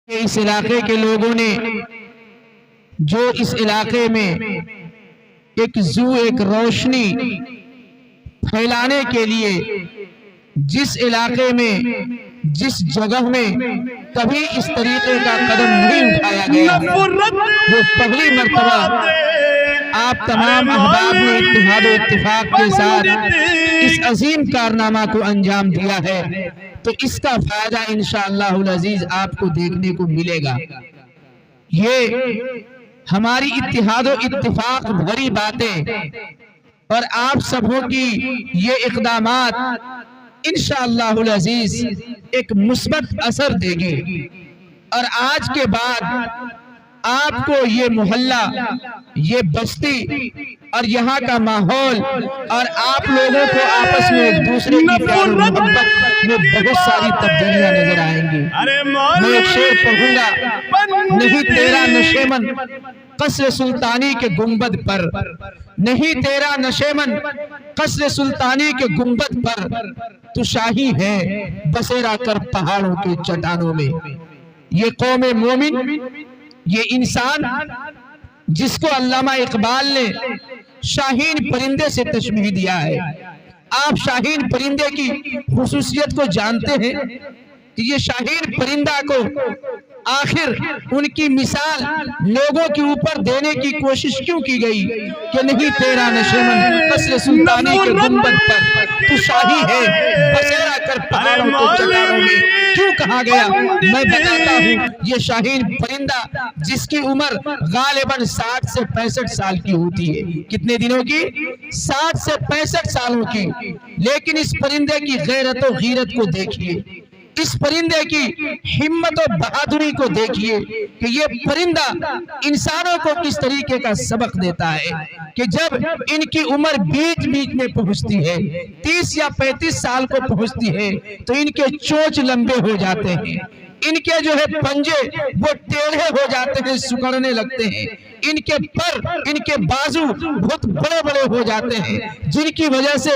کہ اس علاقے کے لوگوں نے جو اس علاقے میں ایک روشنی پھیلانے کے لیے جس علاقے میں جس جگہ میں کبھی اس طریقے کا قدم نہیں اٹھایا گیا وہ پہلی مرتبہ آپ تمام احباب نے اتحاد و اتفاق کے ساتھ اس عظیم کارنامہ کو انجام دیا ہے، تو اس کا فائدہ انشاءاللہ العزیز آپ کو دیکھنے کو ملے گا۔ یہ ہماری اتحاد و اتفاق بھری باتیں اور آپ سبوں کی یہ اقدامات انشاءاللہ العزیز ایک مثبت اثر دے گی، اور آج کے بعد آپ کو یہ محلہ، یہ بستی اور یہاں کا ماحول اور آپ لوگوں کو آپس میں ایک دوسرے کی پیار و محبت میں بہت ساری تبدیلیاں نظر آئیں گی۔ میں ایک شعر پڑھوں گا، نہیں تیرا نشیمن قصر سلطانی کے گنبد پر، نہیں تیرا نشیمن قصر سلطانی کے گنبد پر، تو شاہی ہے بسیرا کر پہاڑوں کے چٹانوں میں۔ یہ قوم مومن، یہ انسان جس کو علامہ اقبال نے شاہین پرندے سے تشبیہ دیا ہے۔ آپ شاہین پرندے کی خصوصیت کو جانتے ہیں کہ یہ شاہین پرندہ کو آخر ان کی مثال لوگوں کے اوپر دینے کی کوشش کیوں کی گئی کہ نہیں تیرا نشیمن قصر سلطانی کے گنبد پر، تو شاہی ہے بسیرا کر پہاڑوں کے چٹانوں میں، کیوں کہا گیا؟ میں بتاتا ہوں۔ یہ شاہین پرندہ جس کی عمر غالباً 60 سے 65 سال کی ہوتی ہے۔ کتنے دنوں کی؟ 60 سے 65 سالوں کی۔ لیکن اس پرندے کی غیرت و غیرت کو دیکھیے، اس پرندے کی ہمت و بہادری کو دیکھیے کہ یہ پرندہ انسانوں کو کس طریقے کا سبق دیتا ہے کہ جب ان کی عمر بیچ میں پہنچتی ہے، 30 یا 35 سال کو پہنچتی ہے، تو ان کے چونچ لمبے ہو جاتے ہیں، ان کے جو ہے پنجے وہ ٹیڑھے ہو جاتے ہیں، سکڑنے لگتے ہیں، ان کے پر، ان کے بازو بہت بڑے بڑے ہو جاتے ہیں، جن کی وجہ سے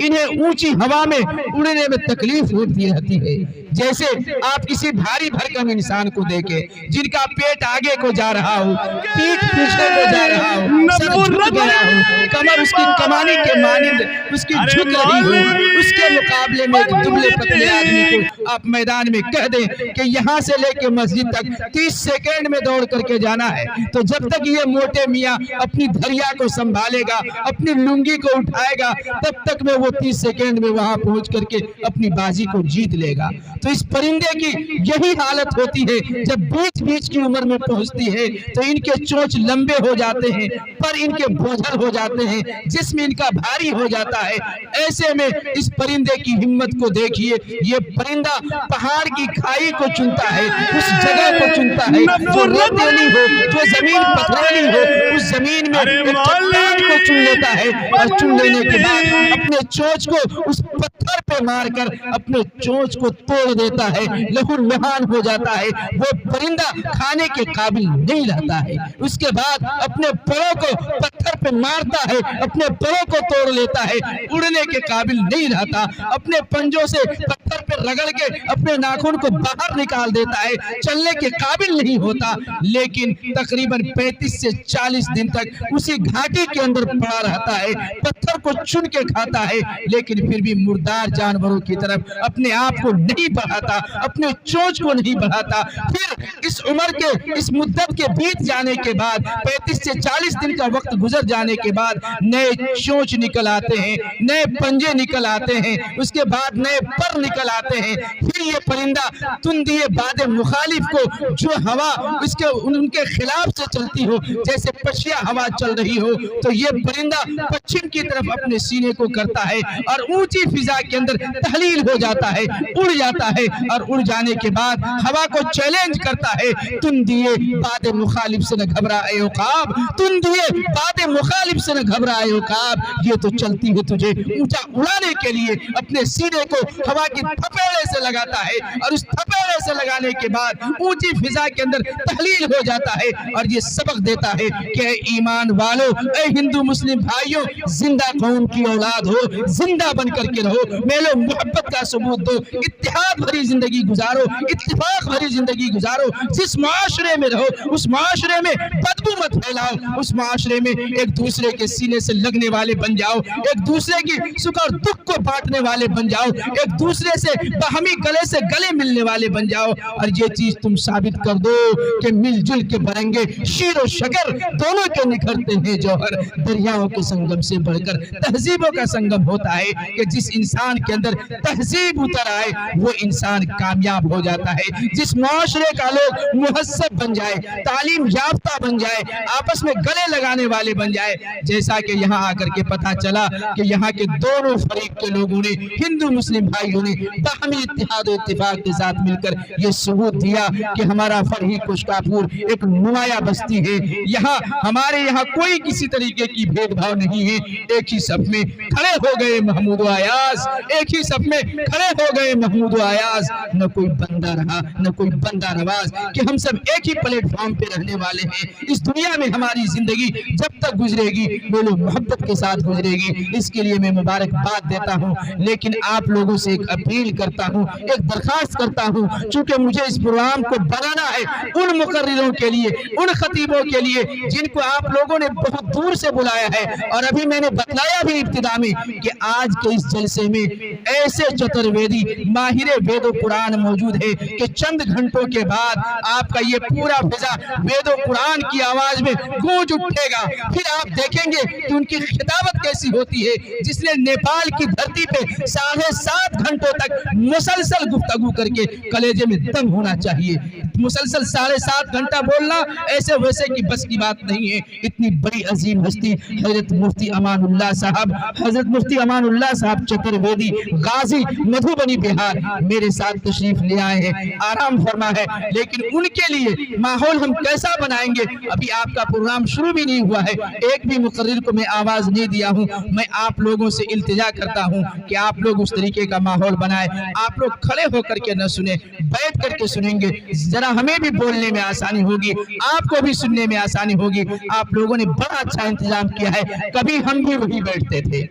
انہیں اونچی ہوا میں اڑنے میں تکلیف ہوتی رہتی ہے۔ جیسے آپ کسی بھاری بھرکم انسان کو دیکھیں جن کا پیٹ آگے کو جا رہا ہو، پیٹھ پیچھے کو جا رہا ہو، سر جھک گیا ہو، کمر اس کی کمانی کے مانند اس کی جھک رہی ہو، اس کے مقابلے میں ایک دبلے پتلے آدمی کو آپ میدان میں کہہ دیں کہ یہاں سے لے کے مسجد تک 30 سیکنڈ میں دوڑ کر کے جانا ہے، تو جب تک یہ موٹے میاں اپنی دھریا کو سنبھالے گا، اپنی لنگی کو اٹھائے گا، تب تک میں وہ 30 سیکنڈ میں وہاں پہنچ کر کے اپنی بازی کو جیت لے گا۔ تو اس پرندے کی یہی حالت ہوتی ہے، جب بیچ کی عمر میں پہنچتی ہے تو ان کے چونچ لمبے ہو جاتے ہیں، پر ان کے بوجھل ہو جاتے ہیں، جسم ان کا بھاری ہو جاتا ہے۔ ایسے میں اس پرندے کی ہمت کو دیکھیے، یہ پرندہ پہاڑ کی کھائی کو چنتا ہے، اس جگہ کو چنتا ہے جو ریتیلی ہو، جو زمین پتھریلی ہو، اس زمین میں ایک چٹان کو چن لیتا ہے، اور چن لینے کے بعد اپنے چونچ کو اس پتھر پہ مار کر اپنے چونچ کو توڑ دیتا ہے، لہو لہان ہو جاتا ہے، وہ پرندہ کھانے کے قابل نہیں رہتا ہے۔ اس کے بعد اپنے پروں کو پتھر پہ مارتا ہے، اپنے پروں کو توڑ لیتا ہے، اڑنے کے قابل نہیں رہتا، اپنے پنجوں سے پتھر پہ رگڑ کے اپنے ناخن کو باہر نکال دیتا ہے، چلنے کے قابل نہیں ہوتا، لیکن تقریباً 35 سے 40 دن تک اسی گھاٹی کے اندر پڑا رہتا ہے، پتھر کو چن کے کھاتا ہے، لیکن پھر بھی مردار جانوروں کی طرف اپنے آپ کو نہیں بڑھاتا، اپنے چونچ کو نہیں بڑھاتا۔ پھر اس عمر کے اس مدت کے بیت جانے کے بعد 35 سے 40 دن کا وقت گزر جانے کے بعد نئے چونچ نکل آتے ہیں، نئے پنجے نکل آتے ہیں، اس کے بعد نئے پر نکل آتے ہیں۔ پھر یہ پرندہ تندیے باد مخالف کو، جو ہوا اس کے ان کے خلاف سے چلتی ہو، جیسے پچھیا ہوا چل رہی ہو، تو یہ پرندہ پچھم کی طرف اپنے سینے کو کرتا ہے اور اونچی فضا کے اندر تحلیل ہو جاتا ہے، اڑ جاتا ہے، اور اڑ جانے کے بعد ہوا کو چیلنج کرتا ہے، تم دیے باد مخالف سے نہ گھبرائے عقاب، تم دیے باد مخالف سے نہ گھبرائے عقاب۔ یہ تو چلتی ہے تجھے اونچا اڑانے کے لیے اپنے سینے کو ہوا کی تھپیڑے سے لگاتا ہے، اور اس تھپیڑے سے لگانے کے بعد اونچی فضا کے اندر تحلیل ہو جاتا ہے، اور یہ سبق دیتا ہے کہ اے ایمان والو، اے ہندو مسلم بھائیوں، زندہ قوم کی اولاد ہو، زندہ بن کر کے رہو، میرے मेल मोहब्बत का सबूत दो, इत्तेहाद भरी जिंदगी गुजारो, इत्तेफाक भरी जिंदगी गुजारो। जिस माशरे में रहो उस माशरे में बदबू मत फैलाओ, उस माशरे में एक दूसरे के सीने से लगने वाले बन जाओ, एक दूसरे की सुख और दुख को बांटने वाले बन जाओ, एक दूसरे से बाहमी गले से गले मिलने वाले बन जाओ। और ये चीज तुम साबित कर दो कि मिलजुल के भरेंगे शीर और शकर दोनों के निखरते हैं जौहर। दरियाओं के संगम से बढ़कर तहजीबों का संगम होता है कि जिस इंसान के अंदर तहजीब उतर आए वो इंसान कामयाब हो जाता है। जिस मुआशरे का लोग मुहस्सब बन जाए, तालीम याफ्ता बन जाए, आपस में गले लगाने वाले बन जाए। जैसा कि यहाँ आकर के पता चला कि यहाँ के दोनों फरीक के लोगों ने, हिंदू मुस्लिम भाइयों ने बाहमी इत्तेहाद और इत्तेफाक के साथ मिलकर ये सबूत दिया कि हमारा फरहीक कुशकापुर एक नुमाया बस्ती है। यहाँ हमारे यहाँ कोई किसी तरीके की भेदभाव नहीं है। एक ही सफ में खड़े हो गए महमूद अयाज, एक ही सफ में खड़े हो गए महमूद अयाज। न कोई बंदा रहा न कोई बंदा नवाज कि हम सब एक ही प्लेटफॉर्म पे रहने वाले हैं। इस दुनिया में हमारी जिंदगी जब तक गुजरेगी बोलो मोहब्बत के साथ गुजरेगी। इसके लिए मैं मुबारकबाद देता हूँ, लेकिन आप लोगों से एक अपील करता हूँ, एक दरखास्त करता हूँ। चूंकि मुझे इस प्रोग्राम को बनाना है उन मुकर्रिरों के लिए, उन खतीबों के लिए जिनको आप लोगों ने बहुत दूर से बुलाया है। और अभी मैंने बतलाया भी इब्तिदा में कि आज के इस जलसे में ऐसे चतुर्वेदी माहिर वेदो कुरान मौजूद है कि चंद घंटों के बाद आपका ये पूरा फिजा वेदो कुरान की आवाज में गूंज उठेगा। फिर आप देखेंगे कि उनकी खिताबत कैसी होती है, जिसने नेपाल की धरती पे 7.5 घंटों तक मुसलसल गुफ्तगू करके कलेजे में दम होना चाहिए। मुसलसल 7.5 घंटा बोलना ऐसे वैसे की बस की बात नहीं है। इतनी बड़ी अजीम हस्ती हजरत मुफ्ती अमानुल्लाह साहब, हजरत मुफ्ती अमानुल्लाह साहब चतुर्वेदी गाजी मधुबनी बिहार मेरे साथ तशरीफ ले आए हैं, आराम फरमा है। लेकिन उनके लिए माहौल हम कैसा बनाएंगे, अभी आपका प्रोग्राम शुरू भी नहीं हुआ है, एक भी मुकर्रिर को मैं आवाज नहीं दिया हूं। मैं आप लोगों से इल्तिजा करता हूं कि आप लोग उस तरीके का माहौल बनाए। आप लोग खड़े होकर के न सुने, बैठ करके सुनेंगे, जरा हमें भी बोलने में आसानी होगी, आपको भी सुनने में आसानी होगी। आप लोगों ने बड़ा अच्छा इंतजाम किया है। कभी हम भी वही बैठते थे,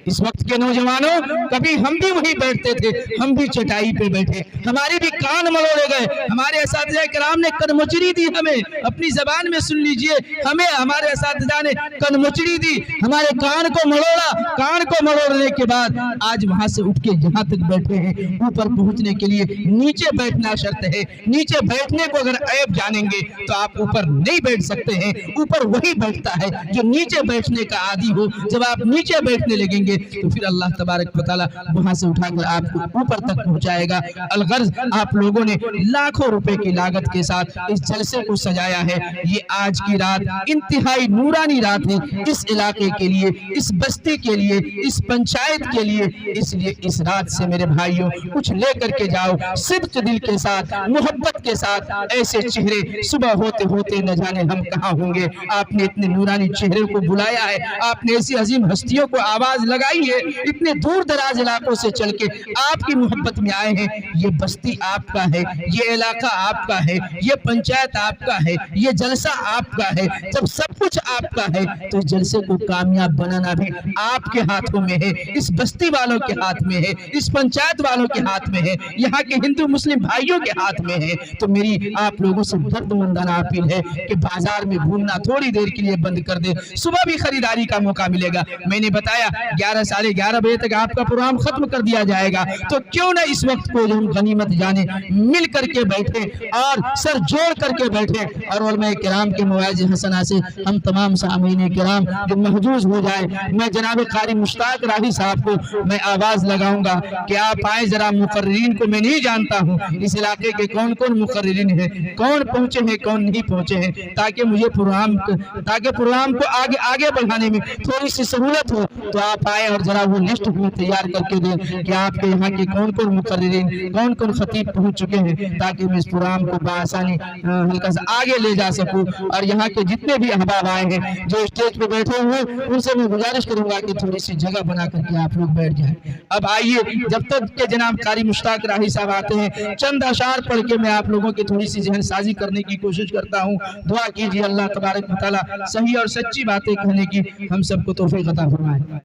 इस वक्त के नौजवानों, कभी हम भी वहीं बैठते थे, हम भी चटाई पे बैठे, हमारे भी कान मरोड़े गए। हमारे असातिज़ा किराम ने कनमुचड़ी दी, हमें अपनी जबान में सुन लीजिए, हमें हमारे असातिज़ा ने कनमुचड़ी दी, हमारे कान को मरोड़ा। कान को मरोड़ने के बाद आज वहां से उठ के यहाँ तक बैठे हैं। ऊपर पहुंचने के लिए नीचे बैठना शर्त है। नीचे बैठने को अगर ऐब जानेंगे तो आप ऊपर नहीं बैठ सकते हैं। ऊपर वही बैठता है जो नीचे बैठने का आदी हो। जब आप नीचे बैठने लगेंगे तो फिर अल्लाह तबारक व तआला वहां से उठाकर आपको ऊपर तक पहुंचाएगा। अलगर्ज आप लोगों ने लाखों रुपए की लागत के साथ इस जलसे को सजाया है। ये आज की रात इंतहाई नूरानी रात है इस इलाके के लिए, इस बस्ती के लिए, इस पंचायत के लिए। इसलिए इस रात से मेरे भाइयों कुछ लेकर के जाओ, सिद्क दिल के साथ, मोहब्बत के साथ। ऐसे चेहरे सुबह होते होते न जाने हम कहाँ होंगे। आपने इतने नूरानी चेहरे को बुलाया है, आपने ऐसी अजीम हस्तियों को आवाज लगाई है, इतने दूर दराज इलाकों से चल के आपकी मोहब्बत में आए हैं। ये बस्ती आपका है, ये इलाका आपका है, ये पंचायत आपका है, ये जलसा आपका है। जब सब कुछ आपका है तो जलसे को कामयाब बनाना भी आपके हाथों में है, इस बस्ती वालों के हाथ में है, इस पंचायत वालों के हाथ में है, यहाँ के हिंदू मुस्लिम भाइयों के हाथ में है। तो मेरी आप लोगों से दर्दमंदाना अपील है कि बाजार में घूमना थोड़ी देर के लिए बंद कर दे, सुबह भी खरीदारी का मौका मिलेगा। मैंने बताया 11-11:30 बजे तक आपका प्रोग्राम खत्म कर दिया जाएगा, तो क्यों ना इस वक्त को हम गनीमत जाने, मिल करके बैठे और सर जोड़ करके बैठे और उलमा किराम के मवाइज़ हसना से हम तमाम सामीन किराम जो महजूज हो जाए। मैं जनाब कारी मुश्ताक राही साहब को मैं आवाज लगाऊंगा कि आप आए, जरा मुकर्रिरीन को मैं नहीं जानता हूँ इस इलाके के कौन कौन मुकर्रिरीन है, कौन पहुंचे हैं कौन नहीं पहुंचे हैं, ताकि मुझे प्रोग्राम को आगे बढ़ाने में थोड़ी सी सहूलत हो। तो आप आए और जरा वो लिस्ट हमें तैयार करके दें कि आपके यहाँ के कौन कौन मुकर्रिरीन, कौन कौन खतीब पहुंच चुके हैं, ताकि मैं इस प्रोग्राम को बआसानी हल्का सा आगे ले जा सकूं। और यहाँ के जितने भी अहबाब आए हैं जो स्टेज पे बैठे हुए, उनसे मैं गुजारिश करूंगा कि थोड़ी सी जगह बना करके आप लोग बैठ जाएं। अब आइए, जब तक के जनाब कारी मुश्ताक राही साहब आते हैं, चंद अशार पढ़ के मैं आप लोगों की थोड़ी सी जहन साजी करने की कोशिश करता हूँ। दुआ कीजिए अल्लाह तबारक व तआला सही और सच्ची बातें कहने की हम सबको तौफीक अता फरमाए।